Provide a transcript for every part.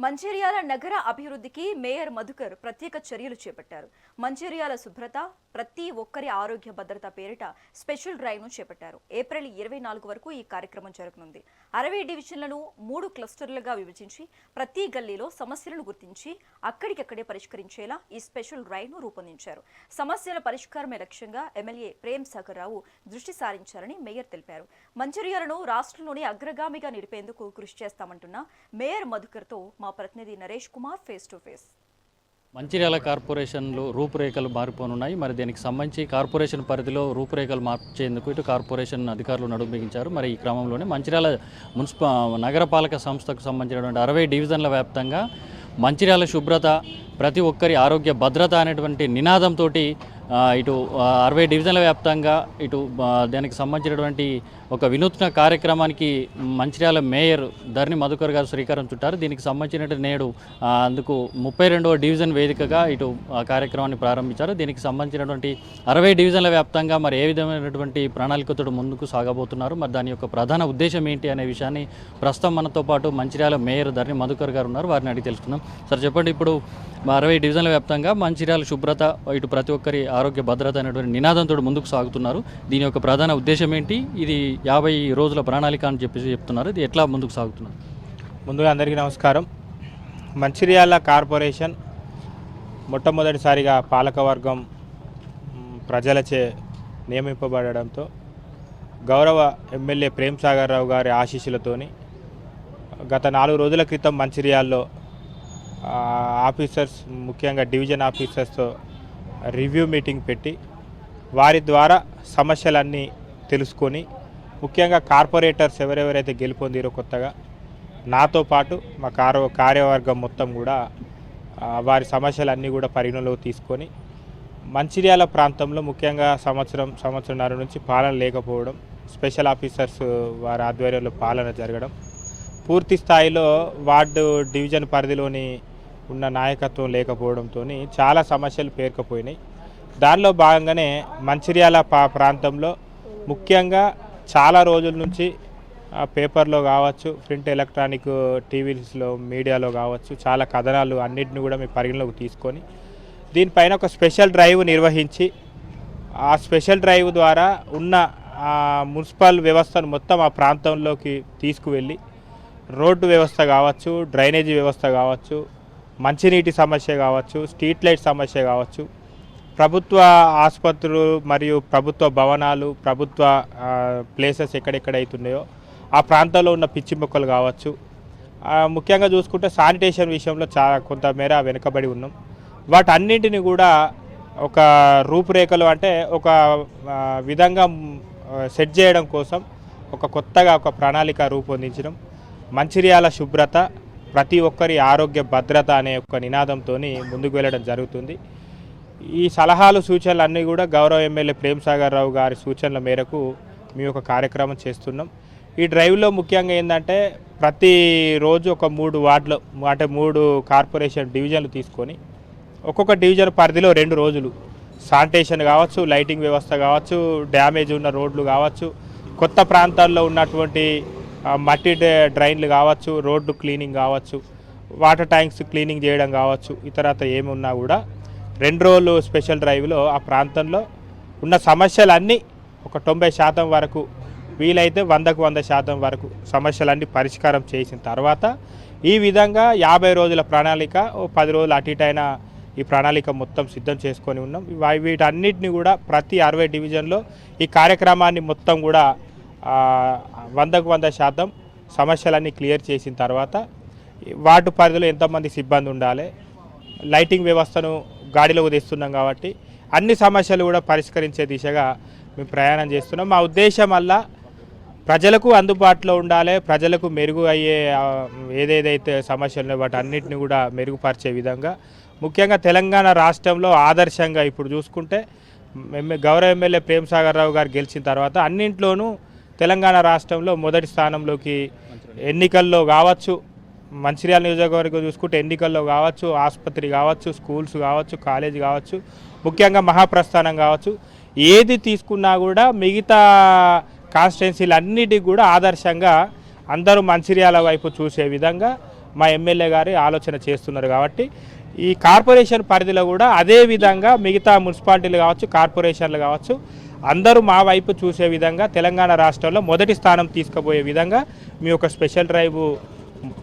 మంచిర్యాల నగర అభివృద్ధికి మేయర్ మధుకర్ ప్రత్యేక చర్యలు చేపట్టారు. మంచిర్యాల శుభ్రత, ప్రతి ఒక్కరి ఆరోగ్య భద్రత పేరిట స్పెషల్ డ్రైవ్ను చేపట్టారు. ఏప్రిల్ 24 వరకు ఈ కార్యక్రమం జరగనుంది. 60 డివిజన్లను 3 క్లస్టర్లుగా విభజించి ప్రతి గల్లీలో సమస్యలను గుర్తించి అక్కడికక్కడే పరిష్కరించేలా ఈ స్పెషల్ డ్రైవ్ను రూపొందించారు. సమస్యల పరిష్కారమే లక్ష్యంగా ఎమ్మెల్యే ప్రేమ్ సాగర్ రావు దృష్టి సారించారని మేయర్ తెలిపారు. మంచిర్యాలను రాష్ట్రంలోని అగ్రగామిగా నిలిపేందుకు కృషి చేస్తామంటున్న మేయర్ మధుకర్తో మా ప్రతినిధి Naresh Kumar face to face. Mancherial కార్పొరేషన్లో రూపురేఖలు మారిపోనున్నాయి. మరి దీనికి సంబంధించి కార్పొరేషన్ పరిధిలో రూపురేఖలు మార్చేందుకు ఇటు కార్పొరేషన్ అధికారులు నడుంబిగించారు. మరి ఈ క్రమంలోనే మంచిర్యాల నగరపాలక సంస్థకు సంబంధించినటువంటి 60 డివిజన్ల వ్యాప్తంగా మంచిర్యాల శుభ్రత, ప్రతి ఒక్కరి ఆరోగ్య భద్రత అనేటువంటి నినాదంతో ఇటు 60 డివిజన్ల వ్యాప్తంగా ఇటు దానికి సంబంధించినటువంటి ఒక వినూత్న కార్యక్రమానికి మంచిర్యాల మేయర్ ధరణి మధుకర్ గారు శ్రీకారం చుట్టారు. దీనికి సంబంధించిన నేడు అందుకు 32వ డివిజన్ వేదికగా ఇటు కార్యక్రమాన్ని ప్రారంభించారు. దీనికి సంబంధించినటువంటి 60 డివిజన్ల వ్యాప్తంగా మరి ఏ విధమైనటువంటి ప్రణాళికతో ముందుకు సాగబోతున్నారు, మరి దాని యొక్క ప్రధాన ఉద్దేశం ఏంటి అనే విషయాన్ని ప్రస్తుతం మనతో పాటు మంచిర్యాల మేయర్ ధరణి మధుకర్ గారు ఉన్నారు. వారిని అడిగి తెలుసుకుందాం. సార్ చెప్పండి, ఇప్పుడు 60 డివిజన్ల వ్యాప్తంగా మంచిర్యాల శుభ్రత, ఇటు ప్రతి ఒక్కరి ఆరోగ్య భద్రత అనేటువంటి నినాదంతో ముందుకు సాగుతున్నారు. దీని యొక్క ప్రధాన ఉద్దేశం ఏంటి? ఇది 50 రోజుల ప్రణాళిక అని చెప్తున్నారు. ఇది ఎట్లా ముందుకు సాగుతున్నారు? ముందుగా అందరికీ నమస్కారం. మంచిర్యాల కార్పొరేషన్ మొట్టమొదటిసారిగా పాలకవర్గం ప్రజలచే నియమింపబడడంతో గౌరవ ఎమ్మెల్యే ప్రేమ్ సాగర్ రావు గారి ఆశీస్సులతోని గత 4 రోజుల క్రితం మంచిర్యాలలో ఆఫీసర్స్, ముఖ్యంగా డివిజన్ ఆఫీసర్స్తో రివ్యూ మీటింగ్ పెట్టి వారి ద్వారా సమస్యలన్నీ తెలుసుకొని, ముఖ్యంగా కార్పొరేటర్స్ ఎవరెవరైతే గెలుపొందిరో కొత్తగా, నాతో పాటు మా కార్యవర్గం మొత్తం కూడా వారి సమస్యలన్నీ కూడా పరిగణలోకి తీసుకొని మంచిర్యాల ప్రాంతంలో ముఖ్యంగా సంవత్సరంన్నర నుంచి పాలన లేకపోవడం, స్పెషల్ ఆఫీసర్స్ వారి ఆధ్వర్యంలో పాలన జరగడం, పూర్తి స్థాయిలో వార్డు డివిజన్ పరిధిలోని ఉన్న నాయకత్వం లేకపోవడంతో చాలా సమస్యలు పేరుకుపోయినాయి. దానిలో భాగంగానే మంచిర్యాల ప్రాంతంలో ముఖ్యంగా చాలా రోజుల నుంచి పేపర్లో కావచ్చు, ప్రింట్ ఎలక్ట్రానిక్ టీవీస్లో, మీడియాలో కావచ్చు, చాలా కథనాలు అన్నింటినీ కూడా మీ పరిగణలోకి తీసుకొని దీనిపైన ఒక స్పెషల్ డ్రైవ్ నిర్వహించి ఆ స్పెషల్ డ్రైవ్ ద్వారా ఉన్న మున్సిపల్ వ్యవస్థను మొత్తం ఆ ప్రాంతంలోకి తీసుకువెళ్ళి రోడ్డు వ్యవస్థ కావచ్చు, డ్రైనేజీ వ్యవస్థ కావచ్చు, మంచినీటి సమస్య కావచ్చు, స్ట్రీట్ లైట్ సమస్య కావచ్చు, ప్రభుత్వ ఆసుపత్రులు మరియు ప్రభుత్వ భవనాలు, ప్రభుత్వ ప్లేసెస్ ఎక్కడెక్కడైతున్నాయో ఆ ప్రాంతంలో ఉన్న పిచ్చి మొక్కలు కావచ్చు, ముఖ్యంగా చూసుకుంటే శానిటేషన్ విషయంలో కొంతమేర వెనుకబడి ఉన్నాం. వాటన్నింటిని కూడా ఒక రూపురేఖలు అంటే ఒక విధంగా సెట్ చేయడం కోసం కొత్తగా ఒక ప్రణాళిక రూపొందించడం, మంచిర్యాల శుభ్రత, ప్రతి ఒక్కరి ఆరోగ్య భద్రత అనే ఒక నినాదంతో ముందుకు వెళ్ళడం జరుగుతుంది. ఈ సలహాలు, సూచనలు అన్నీ కూడా గౌరవ ఎమ్మెల్యే ప్రేమ్ సాగర్ రావు గారి సూచనల మేరకు మేము ఒక కార్యక్రమం చేస్తున్నాం. ఈ డ్రైవ్లో ముఖ్యంగా ఏంటంటే ప్రతిరోజు ఒక 3 వార్డులు అంటే 3 కార్పొరేషన్ డివిజన్లు తీసుకొని ఒక్కొక్క డివిజన్ పరిధిలో 2 రోజులు శానిటేషన్ కావచ్చు, లైటింగ్ వ్యవస్థ కావచ్చు, డ్యామేజ్ ఉన్న రోడ్లు కావచ్చు, కొత్త ప్రాంతాల్లో ఉన్నటువంటి మట్టి డ్రైన్లు కావచ్చు, రోడ్డు క్లీనింగ్ కావచ్చు, వాటర్ ట్యాంక్స్ క్లీనింగ్ చేయడం కావచ్చు, ఇతరత ఏమున్నా కూడా 2 రోజులు స్పెషల్ డ్రైవ్లో ఆ ప్రాంతంలో ఉన్న సమస్యలన్నీ ఒక 90% వరకు, వీలైతే 100కు 100% వరకు సమస్యలన్నీ పరిష్కారం చేసిన తర్వాత ఈ విధంగా 50 రోజుల ప్రణాళిక, 10 రోజులు అటు ఇటు అయినా ఈ ప్రణాళిక మొత్తం సిద్ధం చేసుకొని ఉన్నాం. వీటన్నిటిని కూడా ప్రతి 60 డివిజన్లో ఈ కార్యక్రమాన్ని మొత్తం కూడా 100కు 100% సమస్యలన్నీ క్లియర్ చేసిన తర్వాత వార్డు పరిధిలో ఎంతమంది సిబ్బంది ఉండాలి, లైటింగ్ వ్యవస్థను గాడిలోకి తెస్తున్నాం కాబట్టి అన్ని సమస్యలు కూడా పరిష్కరించే దిశగా మేము ప్రయాణం చేస్తున్నాం. మా ఉద్దేశం వల్ల ప్రజలకు అందుబాటులో ఉండాలి, ప్రజలకు మెరుగు అయ్యే ఏదేదైతే సమస్యలు వాటి అన్నింటినీ కూడా మెరుగుపరిచే విధంగా, ముఖ్యంగా తెలంగాణ రాష్ట్రంలో ఆదర్శంగా ఇప్పుడు చూసుకుంటే గౌరవ ఎమ్మెల్యే ప్రేమ్ సాగర్ రావు గారు గెలిచిన తర్వాత అన్నింట్లోనూ తెలంగాణ రాష్ట్రంలో మొదటి స్థానంలోకి ఎన్నికల్లో కావచ్చు, మంచిర్యాల నియోజకవర్గం చూసుకుంటే ఎన్నికల్లో కావచ్చు, ఆసుపత్రి కావచ్చు, స్కూల్స్ కావచ్చు, కాలేజీ కావచ్చు, ముఖ్యంగా మహాప్రస్థానం కావచ్చు, ఏది తీసుకున్నా కూడా మిగతా కాన్స్టిట్యున్సీలు అన్నిటికి కూడా ఆదర్శంగా అందరూ మంచిర్యాల వైపు చూసే విధంగా మా ఎమ్మెల్యే గారు ఆలోచన చేస్తున్నారు. కాబట్టి ఈ కార్పొరేషన్ పరిధిలో కూడా అదే విధంగా మిగతా మున్సిపాలిటీలు కావచ్చు, కార్పొరేషన్లు కావచ్చు, అందరూ మా వైపు చూసే విధంగా తెలంగాణ రాష్ట్రంలో మొదటి స్థానం తీసుకుపోయే విధంగా మీ ఒక స్పెషల్ డ్రైవ్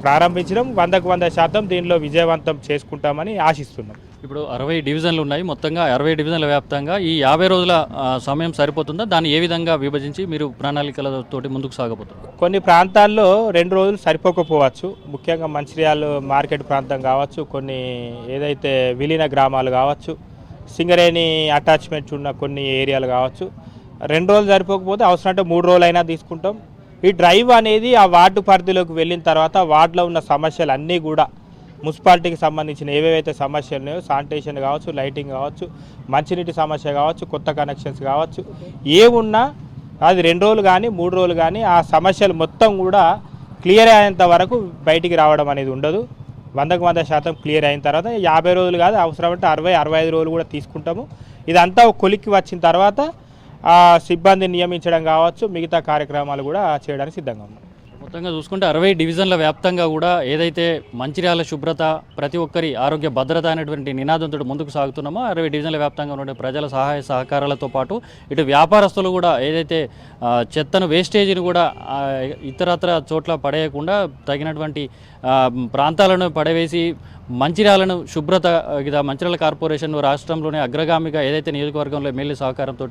ప్రారంభించడం 100% దీనిలో విజయవంతం చేసుకుంటామని ఆశిస్తున్నాం. ఇప్పుడు 60 డివిజన్లు ఉన్నాయి. మొత్తంగా 60 డివిజన్ల వ్యాప్తంగా ఈ 50 రోజుల సమయం సరిపోతుందా? దాన్ని ఏ విధంగా విభజించి మీరు ప్రణాళికలతోటి ముందుకు సాగబోతున్నారు? కొన్ని ప్రాంతాల్లో 2 రోజులు సరిపోకపోవచ్చు. ముఖ్యంగా మంచిర్యాల మార్కెట్ ప్రాంతం కావచ్చు, కొన్ని ఏదైతే విలీన గ్రామాలు కావచ్చు, సింగరేణి అటాచ్మెంట్ ఉన్న కొన్ని ఏరియాలు కావచ్చు, 2 రోజులు సరిపోకపోతే అవసరమంటే 3 రోజులైనా తీసుకుంటాం. ఈ డ్రైవ్ అనేది ఆ వార్డు పరిధిలోకి వెళ్ళిన తర్వాత వార్డులో ఉన్న సమస్యలు అన్నీ కూడా మున్సిపాలిటీకి సంబంధించిన ఏవేవైతే సమస్యలు ఉన్నాయో, శానిటేషన్ కావచ్చు, లైటింగ్ కావచ్చు, మంచినీటి సమస్య కావచ్చు, కొత్త కనెక్షన్స్ కావచ్చు, ఏమున్నా అది 2 రోజులు కానీ 3 రోజులు కానీ ఆ సమస్యలు మొత్తం కూడా క్లియర్ అయ్యేంత వరకు బయటికి రావడం అనేది ఉండదు. 100% క్లియర్ అయిన తర్వాత 50 రోజులు కాదు, అవసరమంటే 60-65 రోజులు కూడా తీసుకుంటాము. ఇదంతా ఒక కొలిక్కి వచ్చిన తర్వాత సిబ్బందిని నియమించడం కావచ్చు, మిగతా కార్యక్రమాలు కూడా చేయడానికి సిద్ధంగా ఉన్నాం. మొత్తంగా చూసుకుంటే 60 డివిజన్ల వ్యాప్తంగా కూడా ఏదైతే మంచిర్యాల శుభ్రత, ప్రతి ఒక్కరి ఆరోగ్య భద్రత అనేటువంటి నినాదంతో ముందుకు సాగుతున్నామో 60 డివిజన్ల వ్యాప్తంగా ఉండే ప్రజల సహాయ సహకారాలతో పాటు ఇటు వ్యాపారస్తులు కూడా ఏదైతే చెత్తను వేస్టేజ్ని కూడా ఇతరత్ర చోట్ల పడేయకుండా తగినటువంటి ప్రాంతాలను పడవేసి మంచిర్యాలను శుభ్రత మంచిర్యాల కార్పొరేషన్ రాష్ట్రంలోనే అగ్రగామిగా ఏదైతే నియోజకవర్గంలో ఎమ్మెల్యే సహకారంతో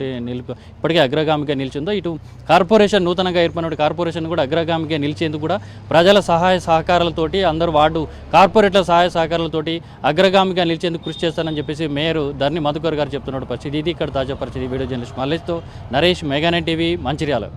ఇప్పటికే అగ్రగామిగా నిలిచిందో, ఇటు కార్పొరేషన్ నూతనంగా ఏర్పడిన కార్పొరేషన్ కూడా అగ్రగామిగా నిలిచేందుకు కూడా ప్రజల సహాయ సహకారాలతోటి అందరూ వార్డు కార్పొరేట్ల సహాయ సహకారాలతోటి అగ్రగామిగా నిలిచేందుకు కృషి చేస్తానని చెప్పేసి మేయర్ ధర్ని మధుకర్ గారు చెప్తున్నాడు. పరిస్థితి ఇది. ఇక్కడ తాజా పరిస్థితి. వీడియో జర్నలిస్ట్ మల్లేష్తో నరేష్, మెగానైన్ టీవీ, మంచిర్యాల.